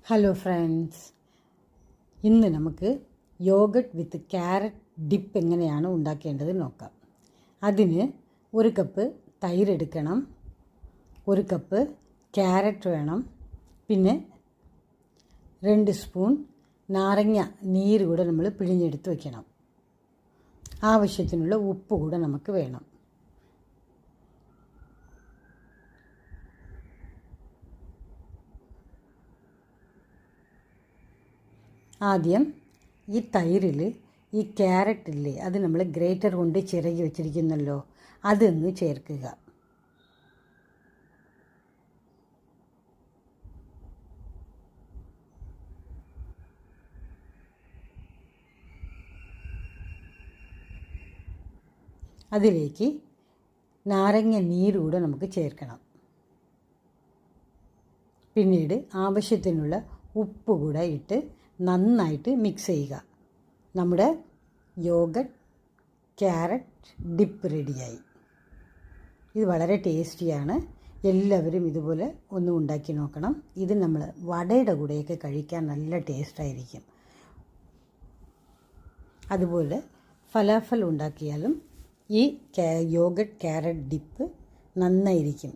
Hello friends, ഇന്ന് നമുക്ക് yoghurt വിത്ത് carrot dip എങ്ങനെയാണ് ഉണ്ടാക്കേണ്ടത് നോക്കാം. അതിന് 1 കപ്പ് തൈര് എടുക്കണം, 1 കപ്പ് ക്യാരറ്റ് വേണം, പിന്നെ 2 സ്പൂൺ നാരങ്ങ നീര് കൂടെ നമ്മൾ പിഴിഞ്ഞെടുത്ത് വയ്ക്കണം. ആവശ്യത്തിനുള്ള ഉപ്പ് കൂടെ നമുക്ക് വേണം. ആദ്യം ഈ തൈരിൽ ഈ ക്യാരറ്റില്ലേ, അത് നമ്മൾ ഗ്രേറ്റർ കൊണ്ട് ചിരകി വെച്ചിരിക്കുന്നല്ലോ, അതൊന്ന് ചേർക്കുക. അതിലേക്ക് നാരങ്ങ നീരൂടെ നമുക്ക് ചേർക്കണം. പിന്നീട് ആവശ്യത്തിനുള്ള ഉപ്പ് കൂടെ ഇട്ട് നന്നായിട്ട് മിക്സ് ചെയ്യുക. നമ്മുടെ യോഗട്ട് ക്യാരറ്റ് ഡിപ്പ് റെഡിയായി. ഇത് വളരെ ടേസ്റ്റിയാണ്. എല്ലാവരും ഇതുപോലെ ഒന്ന് ഉണ്ടാക്കി നോക്കണം. ഇത് നമ്മൾ വടയുടെ കൂടെയൊക്കെ കഴിക്കാൻ നല്ല ടേസ്റ്റായിരിക്കും. അതുപോലെ ഫലാഫൽ ഉണ്ടാക്കിയാലും ഈ യോഗട്ട് ക്യാരറ്റ് ഡിപ്പ് നന്നായിരിക്കും.